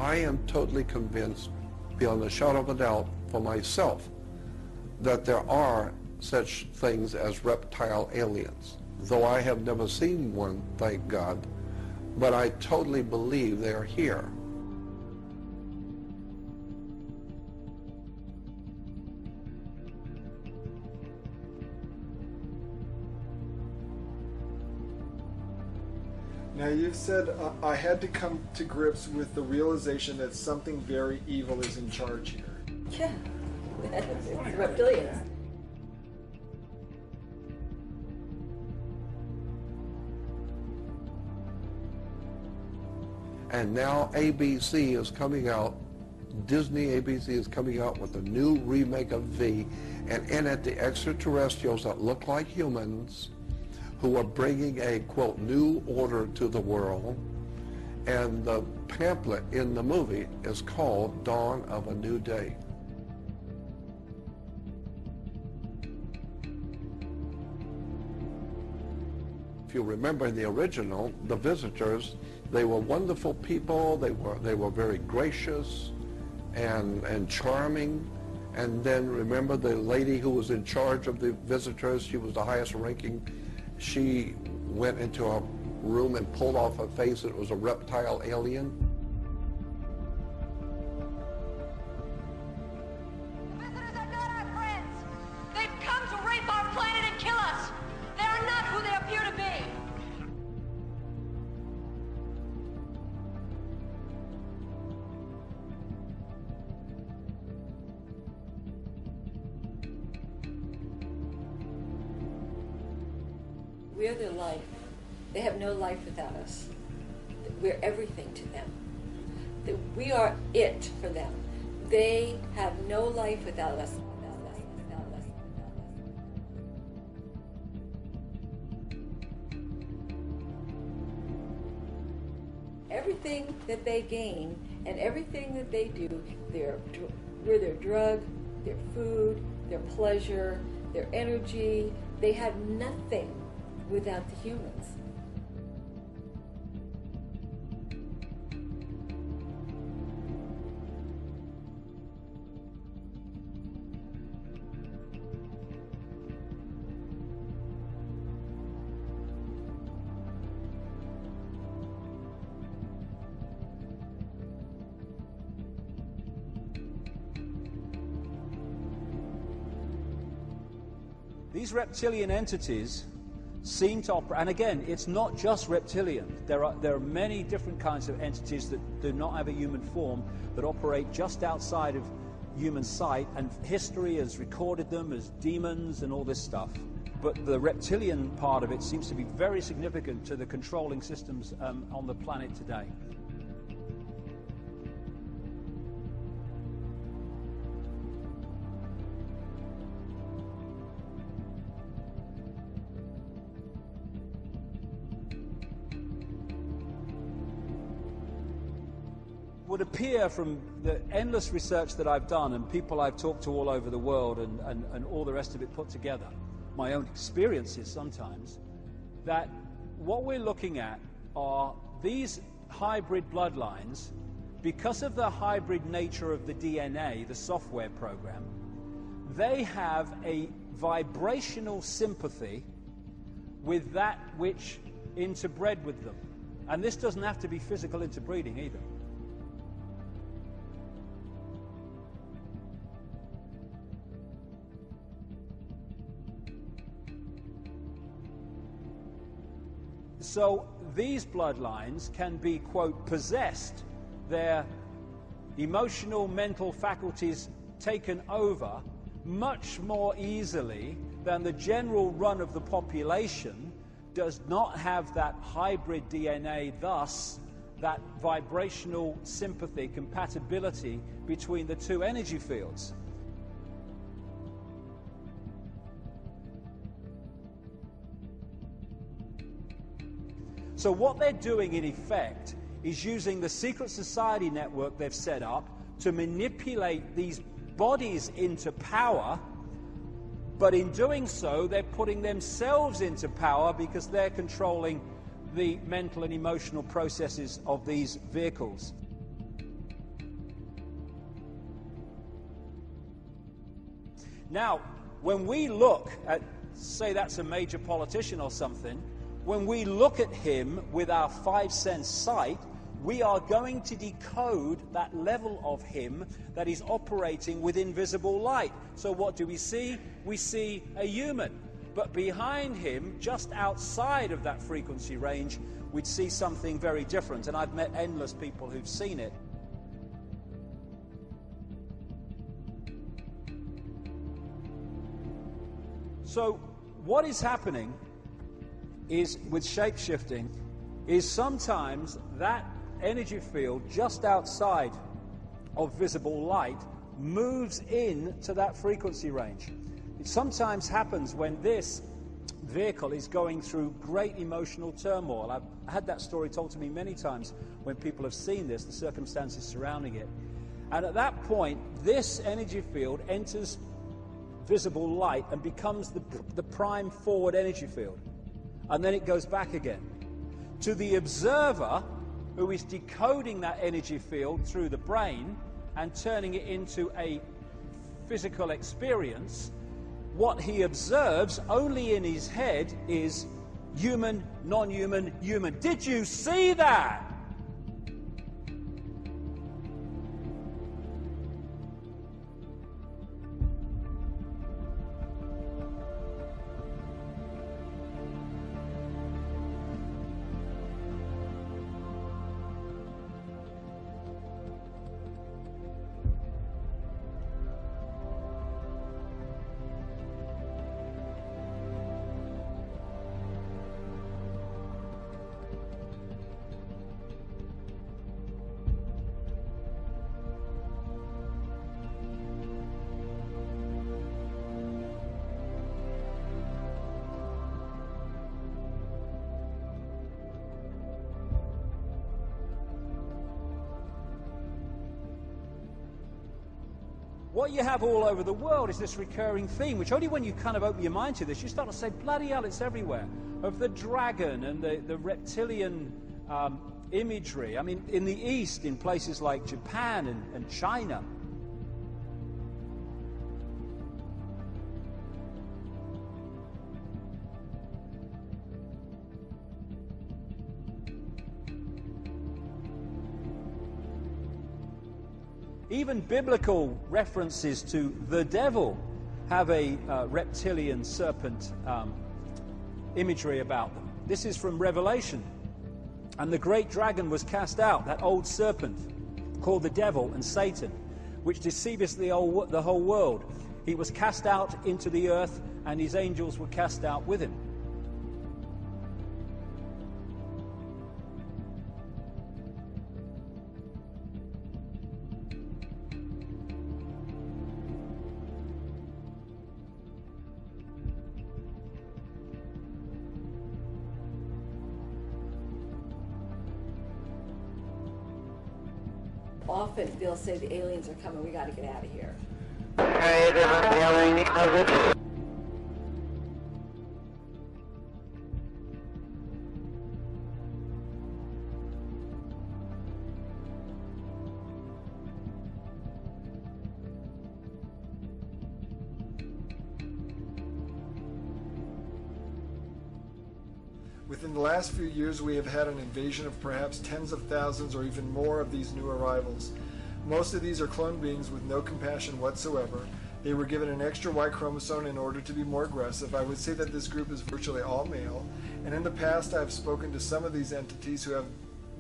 I am totally convinced, beyond a shadow of a doubt, for myself, that there are such things as reptile aliens. Though I have never seen one, thank God, but I totally believe they are here. Now you've said I had to come to grips with the realization that something very evil is in charge here. Yeah, it's the reptilians. And now ABC is coming out, Disney ABC is coming out with a new remake of V, and in it the extraterrestrials that look like humans who are bringing a, quote, new order to the world. And the pamphlet in the movie is called Dawn of a New Day. If you remember in the original, the visitors, they were wonderful people, they were very gracious and charming. And then remember the lady who was in charge of the visitors, she was the highest ranking. She went into a room and pulled off her face. It was a reptile alien. The visitors are not our friends. They've come to rape our planet and kill us. They are not who they appear to be. We are their life. They have no life without us. We're everything to them. We are it for them. They have no life without us. Everything that they gain and everything that they do, we're their drug, their food, their pleasure, their energy. They have nothing without the humans. These reptilian entities seem to operate, and again, it's not just reptilian. There are many different kinds of entities that do not have a human form that operate just outside of human sight, and history has recorded them as demons and all this stuff. But the reptilian part of it seems to be very significant to the controlling systems on the planet today. Would appear from the endless research that I've done and people I've talked to all over the world and all the rest of it put together, my own experiences sometimes, that what we're looking at are these hybrid bloodlines. Because of the hybrid nature of the DNA, the software program, they have a vibrational sympathy with that which interbred with them. And this doesn't have to be physical interbreeding either. So these bloodlines can be, quote, possessed, their emotional, mental faculties taken over much more easily than the general run of the population does not have that hybrid DNA, thus that vibrational sympathy, compatibility between the two energy fields. So what they're doing, in effect, is using the secret society network they've set up to manipulate these bodies into power, but in doing so, they're putting themselves into power because they're controlling the mental and emotional processes of these vehicles. Now, when we look at, say that's a major politician or something, when we look at him with our five-sense sight, we are going to decode that level of him that is operating with invisible light. So what do we see? We see a human. But behind him, just outside of that frequency range, we'd see something very different. And I've met endless people who've seen it. So what is happening is, with shape-shifting, is sometimes that energy field just outside of visible light moves in to that frequency range. It sometimes happens when this vehicle is going through great emotional turmoil. I've had that story told to me many times when people have seen this, the circumstances surrounding it. And at that point, this energy field enters visible light and becomes the prime forward energy field. And then it goes back again. To the observer, who is decoding that energy field through the brain and turning it into a physical experience, what he observes only in his head is human, non-human, human. Did you see that? What you have all over the world is this recurring theme, which only when you kind of open your mind to this, you start to say, bloody hell, it's everywhere. Of the dragon and the reptilian imagery. I mean, in the East, in places like Japan and China. Even biblical references to the devil have a reptilian serpent imagery about them. This is from Revelation. And the great dragon was cast out, that old serpent called the devil and Satan, which deceiveth the whole world. He was cast out into the earth, and his angels were cast out with him. Often they'll say the aliens are coming, we got to get out of here. Within the last few years, we have had an invasion of perhaps tens of thousands or even more of these new arrivals. Most of these are clone beings with no compassion whatsoever. They were given an extra Y chromosome in order to be more aggressive. I would say that this group is virtually all male, and in the past I have spoken to some of these entities who have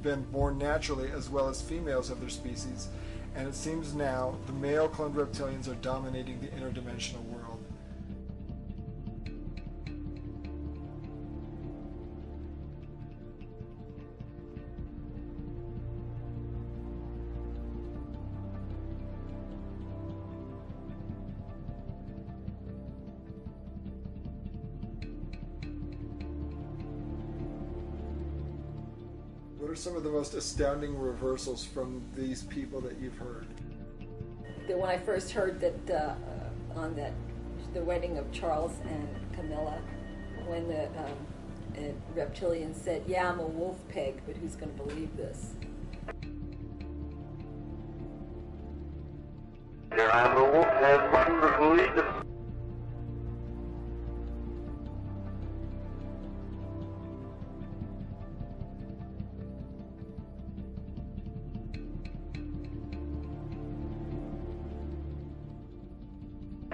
been born naturally as well as females of their species, and it seems now the male cloned reptilians are dominating the interdimensional world. What are some of the most astounding reversals from these people that you've heard? When I first heard that on the wedding of Charles and Camilla, when the reptilian said, "Yeah, I'm a wolf pig, but who's going to believe this?" I'm a wolf, has one to believe it.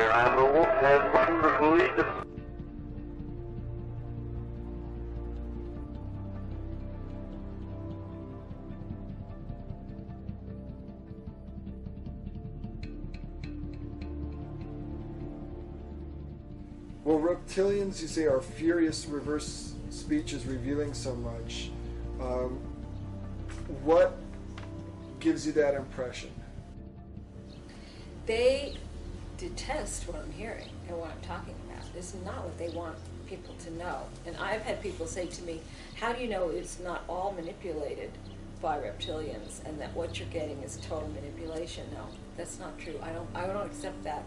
Geronimo has wonderfully Well, reptilians, you say, are furious. Reverse speech is revealing so much. What gives you that impression? They detest what I'm hearing and what I'm talking about. This is not what they want people to know. And I've had people say to me, how do you know it's not all manipulated by reptilians and that what you're getting is total manipulation? No, that's not true. I don't accept that.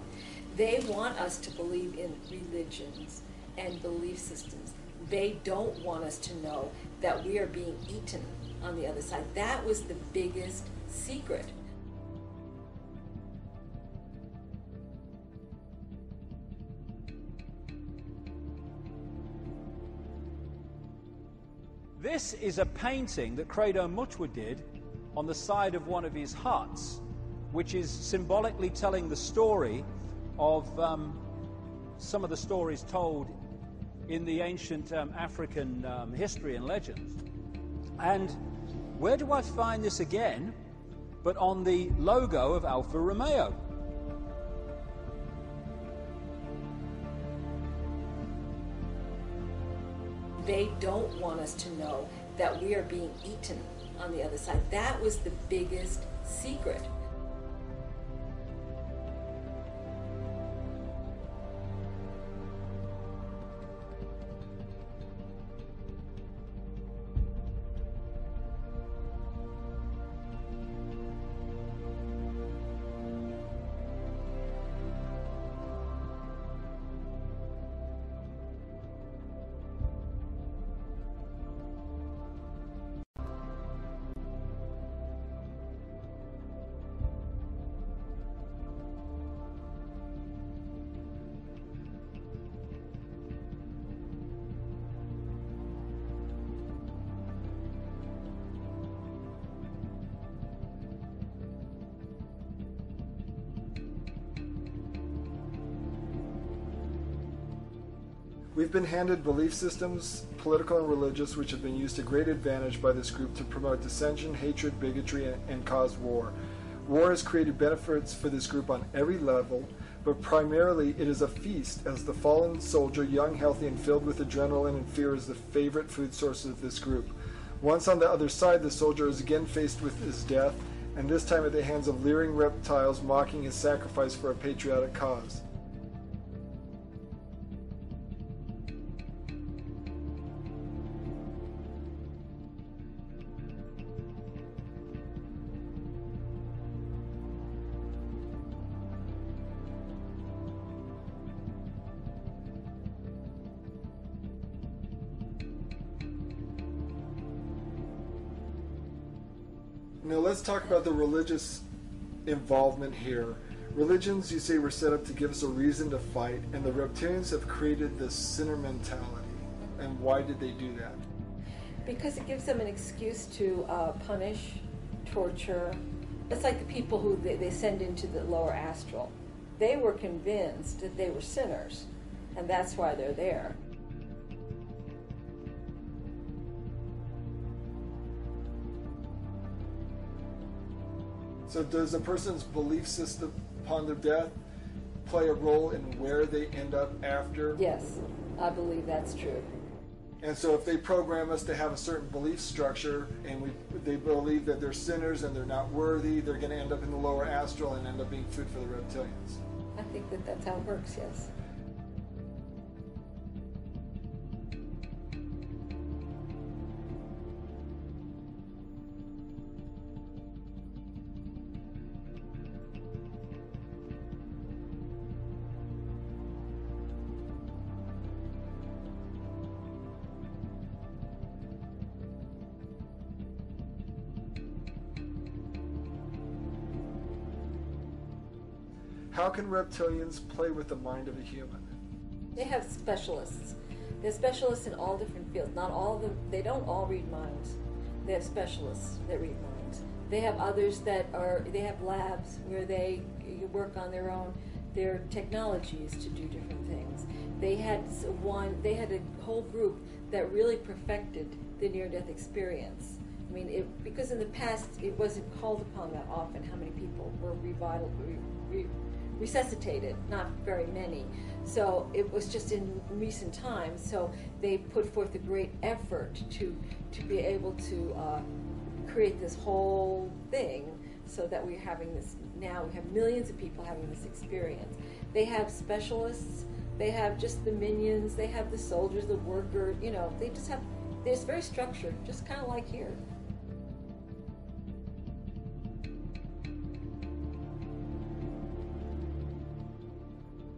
They want us to believe in religions and belief systems. They don't want us to know that we are being eaten on the other side. That was the biggest secret. This is a painting that Credo Mutwa did on the side of one of his huts, which is symbolically telling the story of some of the stories told in the ancient African history and legends. And where do I find this again but on the logo of Alfa Romeo? They don't want us to know that we are being eaten on the other side. That was the biggest secret. We've been handed belief systems, political and religious, which have been used to great advantage by this group to promote dissension, hatred, bigotry, and cause war. War has created benefits for this group on every level, but primarily it is a feast, as the fallen soldier, young, healthy, and filled with adrenaline and fear, is the favorite food source of this group. Once on the other side, the soldier is again faced with his death, and this time at the hands of leering reptiles mocking his sacrifice for a patriotic cause. Now let's talk about the religious involvement here. Religions, you say, were set up to give us a reason to fight, and the reptilians have created this sinner mentality. And why did they do that? Because it gives them an excuse to punish, torture. It's like the people who they send into the lower astral. They were convinced that they were sinners, and that's why they're there. So does a person's belief system upon their death play a role in where they end up after? Yes, I believe that's true. And so if they program us to have a certain belief structure and they believe that they're sinners and they're not worthy, they're going to end up in the lower astral and end up being food for the reptilians. I think that that's how it works, yes. How can reptilians play with the mind of a human? They have specialists. They have specialists in all different fields. Not all of them, they don't all read minds. They have specialists that read minds. They have others that they have labs where they work on their own their technologies to do different things. They had a whole group that really perfected the near-death experience. I mean, because in the past it wasn't called upon that often how many people were resuscitated, not very many. So it was just in recent times. So they put forth a great effort to be able to create this whole thing, so that we're having this now. We have millions of people having this experience. They have specialists. They have just the minions. They have the soldiers, the worker. You know, they just have. It's very structured, just kind of like here.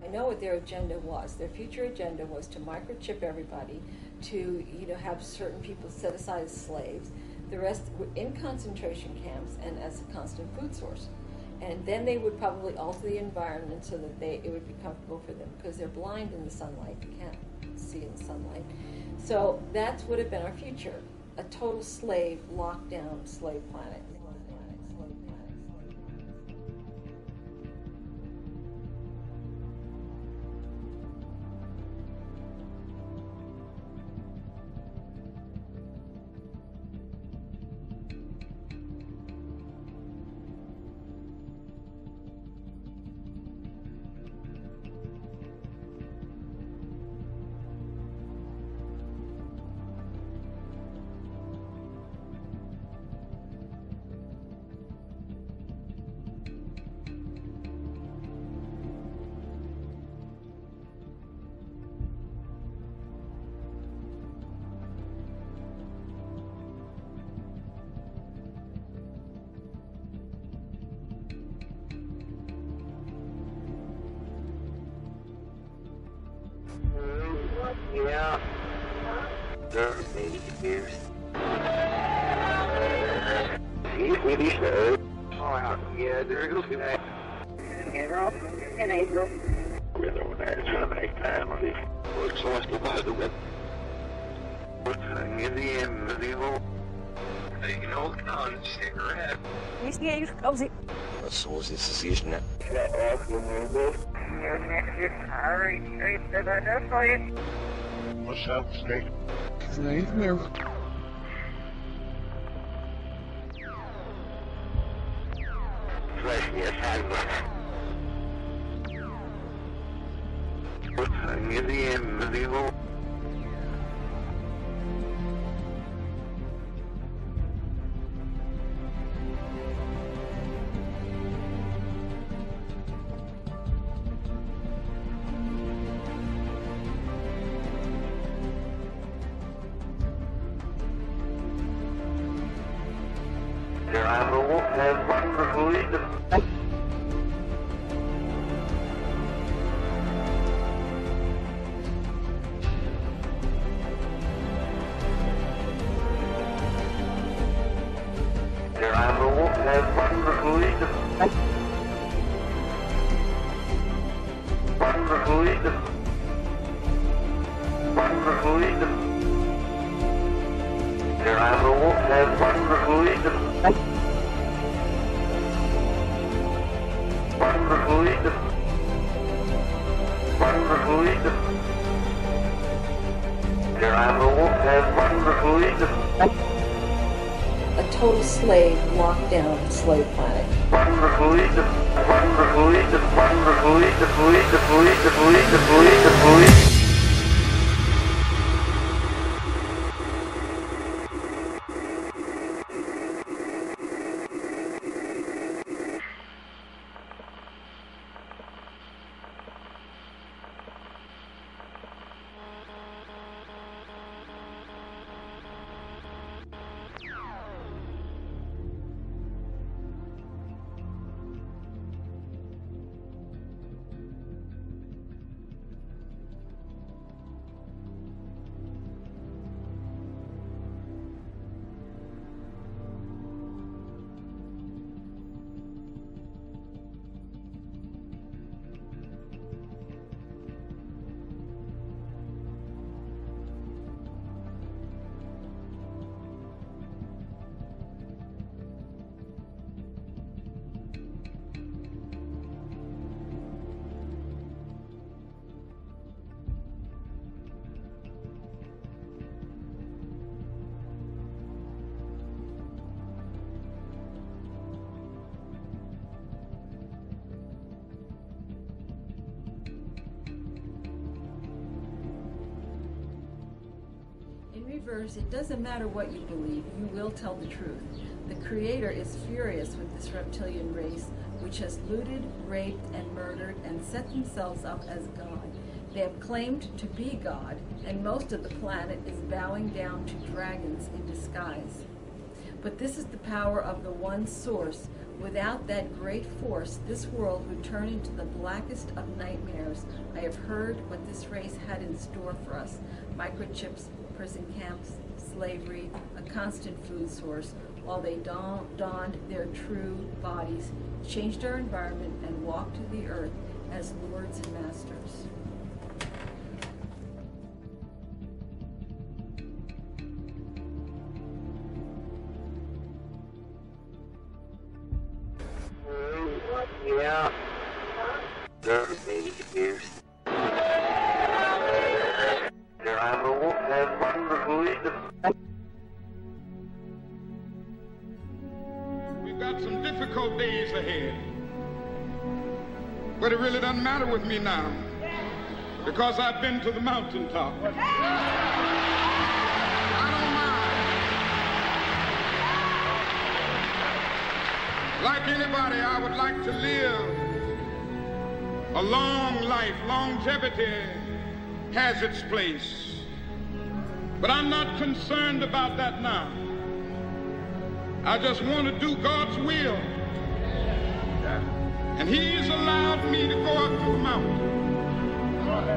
I know what their agenda was. Their future agenda was to microchip everybody, to have certain people set aside as slaves. The rest were in concentration camps and as a constant food source. And then they would probably alter the environment so that it would be comfortable for them, because they're blind in the sunlight. They can't see in the sunlight. So that would have been our future, a total slave, lockdown slave planet. Yeah. There maybe years. See, really slow. Oh, yeah, there goes the next. In April. With our next family. We're exhausted by the web. In the end of the whole. Taking all the con cigarette. Yes, yeah, how's it? What's this association that? What's up, Snake? Snake, never. Flesh, yes, I'm in the end of the whole. A total slave, lockdown slave planet. verse, it doesn't matter what you believe, you will tell the truth. The Creator is furious with this reptilian race, which has looted, raped, and murdered, and set themselves up as God. They have claimed to be God, and most of the planet is bowing down to dragons in disguise. But this is the power of the one source. Without that great force, this world would turn into the blackest of nightmares. I have heard what this race had in store for us. Microchips, prison camps, slavery, a constant food source, while they donned their true bodies, changed our environment, and walked to the earth as lords and masters. Yeah. There I'm a wolf and wonderful. We've got some difficult days ahead. But it really doesn't matter with me now, because I've been to the mountaintop. I don't mind. Like anybody, I would like to live a long life. Longevity has its place. But I'm not concerned about that now. I just want to do God's will. And He's allowed me to go up to the mountain.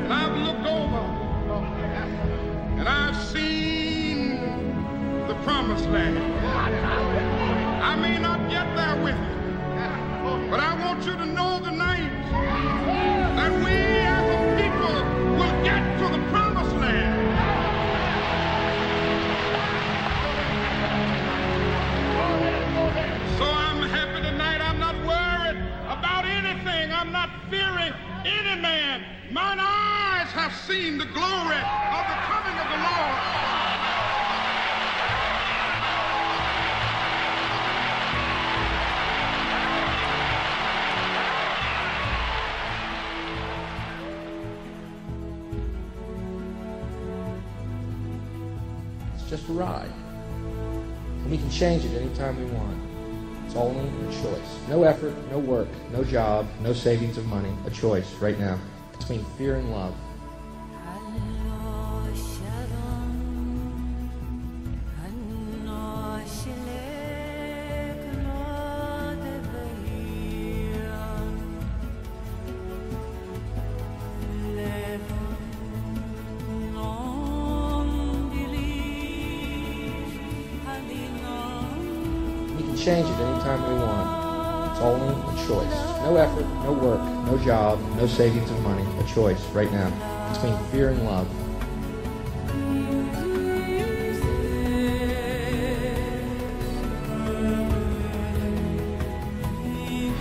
And I've looked over and I've seen the promised land. I may not get there with you, but I want you to know tonight that we as a people will get to the promised land. So I'm happy tonight. I'm not worried about anything. I'm not fearing any man. Mine eyes have seen the glory of the coming of the Lord. It's just a ride. And we can change it anytime we want. It's only a choice. No effort, no work, no job, no savings of money. A choice right now between fear and love. Change it anytime we want. It's only a choice. No effort, no work, no job, no savings of money. A choice right now between fear and love.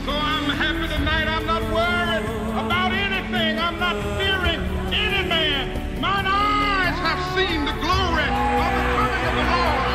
So I'm happy tonight. I'm not worried about anything. I'm not fearing any man. Mine eyes have seen the glory of the coming of the Lord.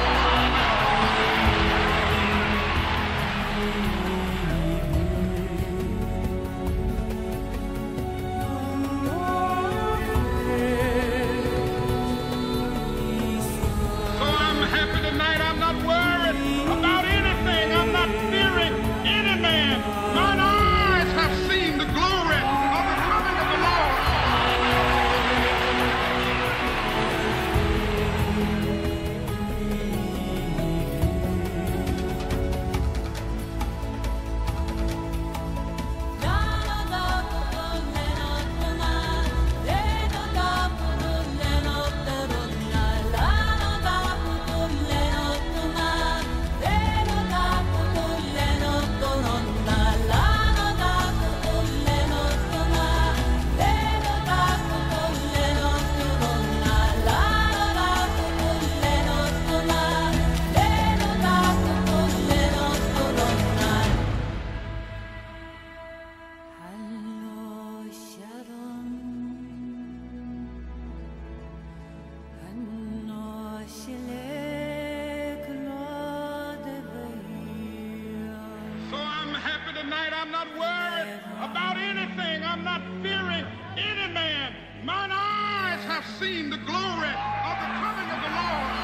Seen the glory the coming of the Lord.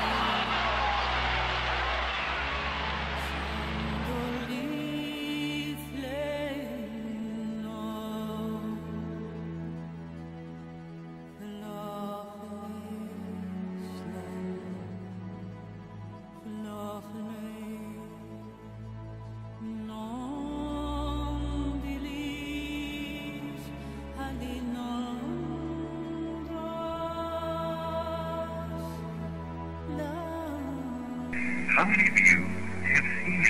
How many of you have seen